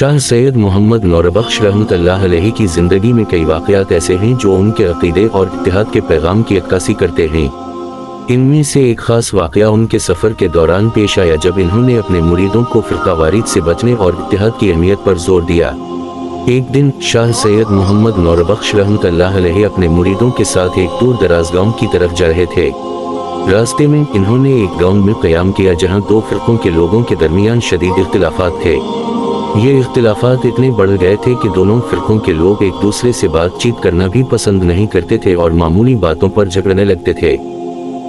शाह सैयद मोहम्मद नौरबख्श रहमतुल्लाह अलैहि की ज़िंदगी में कई वाक़यात ऐसे हैं जो उनके अक़ीदे और इत्तिहाद के पैगाम की अक्कासी करते हैं। इनमें से एक ख़ास वाक़या उनके सफ़र के दौरान पेश आया जब इन्होंने अपने मुरीदों को फ़िरक़ावारीत से बचने और इत्तिहाद की अहमियत पर ज़ोर दिया। एक दिन शाह सैयद मोहम्मद नौरबख्श रहमतुल्लाह अलैहि अपने मुरीदों के साथ एक दूर दराज गाँव की तरफ जा रहे थे। रास्ते में इन्होंने एक गाँव में क़याम किया जहाँ दो फ़िरक़ों के लोगों के दरमियान शदीद इख्तिलाफ़ात थे। ये इख्तिलाफ़ात इतने बढ़ गए थे कि दोनों फ़िरक़ों के लोग एक दूसरे से बातचीत करना भी पसंद नहीं करते थे और मामूली बातों पर झगड़ने लगते थे।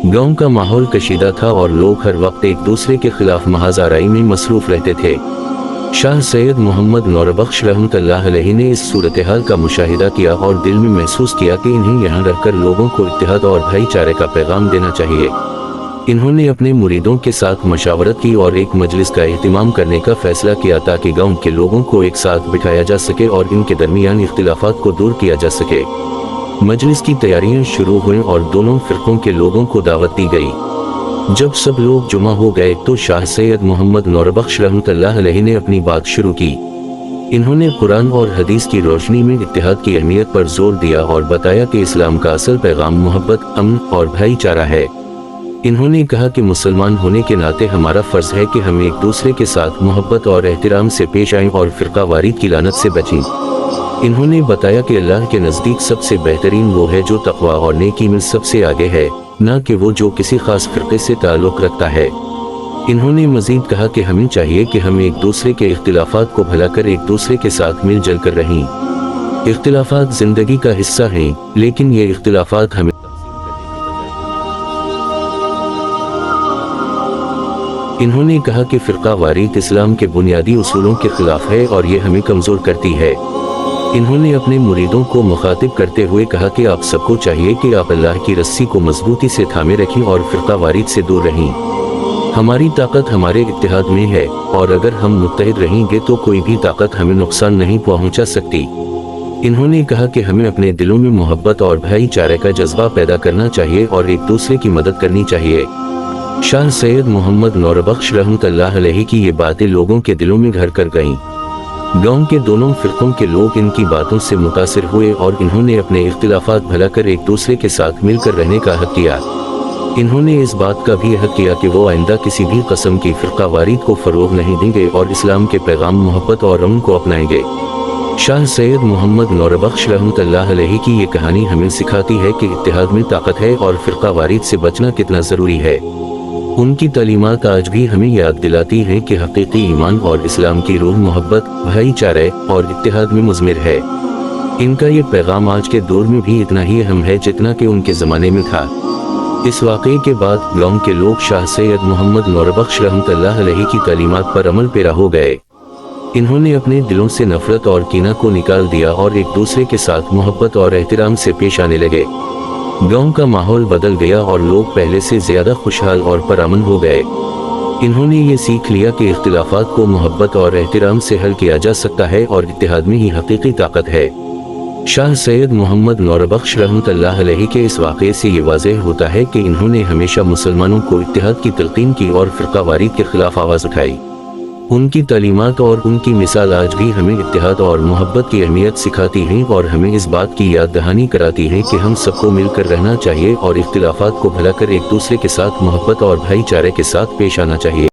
गांव का माहौल कशीदा था और लोग हर वक्त एक दूसरे के खिलाफ महाज़ाराई में मसरूफ़ रहते थे। शाह सैयद मोहम्मद नौरबख्श रहमतुल्लाह अलैहि ने इस सूरत-ए-हाल का मुशाहिदा किया और दिल में महसूस किया कि इन्हें यहाँ रहकर लोगों को इत्तिहाद और भाईचारे का पैगाम देना चाहिए। इन्होंने अपने मुरीदों के साथ मशावरत की और एक मजलिस का एहतिमाम करने का फैसला किया ताकि गाँव के लोगों को एक साथ बिठाया जा सके और इनके दरमियान इख्तिलाफ़ात को दूर किया जा सके। मजलिस की तैयारियां शुरू हुईं और दोनों फ़िरक़ों के लोगों को दावत दी गई। जब सब लोग जुमा हो गए तो शाह सैयद मोहम्मद नौरबख्श रहमतुल्लाह अलैहि ने अपनी बात शुरू की। इन्होंने कुरान और हदीस की रोशनी में इत्तिहाद की अहमियत पर जोर दिया और बताया कि इस्लाम का असल पैगाम मोहब्बत, अमन और भाईचारा है। इन्होंने कहा कि मुसलमान होने के नाते हमारा फ़र्ज़ है कि हम एक दूसरे के साथ मोहब्बत और एहतिराम से पेश आएं और फ़िरक़ावारीत की लानत से बचें। इन्होंने बताया कि अल्लाह के नज़दीक सबसे बेहतरीन वो है जो तक़वा और नेकी में सबसे आगे है, न कि वो जो किसी ख़ास फ़िरक़े से ताल्लुक़ रखता है। इन्होंने मज़ीद कहा कि हमें चाहिए कि हम एक दूसरे के इख्तिलाफ़ात को भुलाकर एक दूसरे के साथ मिलजुल कर रहें। इख्तिलाफ़ात ज़िंदगी का हिस्सा हैं, लेकिन ये इख्तिलाफ़ात हमें इन्होंने कहा कि फ़िरक़ावारीत इस्लाम के बुनियादी उसूलों के ख़िलाफ़ है और ये हमें कमज़ोर करती है। इन्होंने अपने मुरीदों को मुखातिब करते हुए कहा कि आप सबको चाहिए कि आप अल्लाह की रस्सी को मजबूती से थामे रखें और फ़िरक़ावारीत से दूर रहें। हमारी ताकत हमारे इत्तिहाद में है और अगर हम मुत्तहिद रहेंगे तो कोई भी ताकत हमें नुकसान नहीं पहुंचा सकती। इन्होंने कहा कि हमें अपने दिलों में मोहब्बत और भाईचारे का जज्बा पैदा करना चाहिए और एक दूसरे की मदद करनी चाहिए। शाह सैयद मोहम्मद नौरबख्श रहमतुल्लाह अलैहि की ये बातें लोगों के दिलों में घर कर गईं। गांव के दोनों फ़िरक़ों के लोग इनकी बातों से मुतासिर हुए और इन्होंने अपने इख्तिलाफ़ात भुलाकर एक दूसरे के साथ मिलकर रहने का अहद किया। इन्होंने इस बात का भी अहद किया कि वो आइंदा किसी भी किस्म की फ़िरक़ावारीत को फ़रोग़ नहीं देंगे और इस्लाम के पैगाम मोहब्बत और अमन को अपनाएंगे। शाह सैयद मोहम्मद नौरबख्श रहमतुल्लाह अलैहि की ये कहानी हमें सिखाती है कि इत्तिहाद में ताकत है और फ़िरक़ावारीत से बचना कितना ज़रूरी है। उनकी तालीमात आज भी हमें याद दिलाती हैं कि हकीकी ईमान और इस्लाम की रूह मोहब्बत, भाईचारे और इत्तिहाद में मुज़मिर है। इनका ये पैगाम आज के दौर में भी इतना ही अहम है जितना कि उनके ज़माने में था। इस वाक़े के बाद गाँव के लोग शाह सैयद मोहम्मद नौरबख्श रहमतुल्लाह अलैहि की तालीमात पर अमल पेरा हो गए। इन्होंने अपने दिलों से नफ़रत और कीना को निकाल दिया और एक दूसरे के साथ मोहब्बत और एहतिराम से पेश आने लगे। गांव का माहौल बदल गया और लोग पहले से ज़्यादा खुशहाल और पुरअमन हो गए। इन्होंने ये सीख लिया कि इख्तिलाफ़ात को मोहब्बत और एहतिराम से हल किया जा सकता है और इत्तिहाद में ही हकीकी ताकत है। शाह सैयद मोहम्मद नौरबख्श रहमतुल्लाह अलैहि के इस वाक़े से ये वाज़ेह होता है कि इन्होंने हमेशा मुसलमानों को इत्तिहाद की तलक़ीन की और फ़िरक़ावारीत के ख़िलाफ़ आवाज़ उठाई। उनकी तालीमात और उनकी मिसाल आज भी हमें इत्तिहाद और मोहब्बत की अहमियत सिखाती हैं और हमें इस बात की याद दहानी कराती हैं कि हम सबको मिलकर रहना चाहिए और इख्तिलाफ़ात को भुलाकर एक दूसरे के साथ मोहब्बत और भाईचारे के साथ पेश आना चाहिए।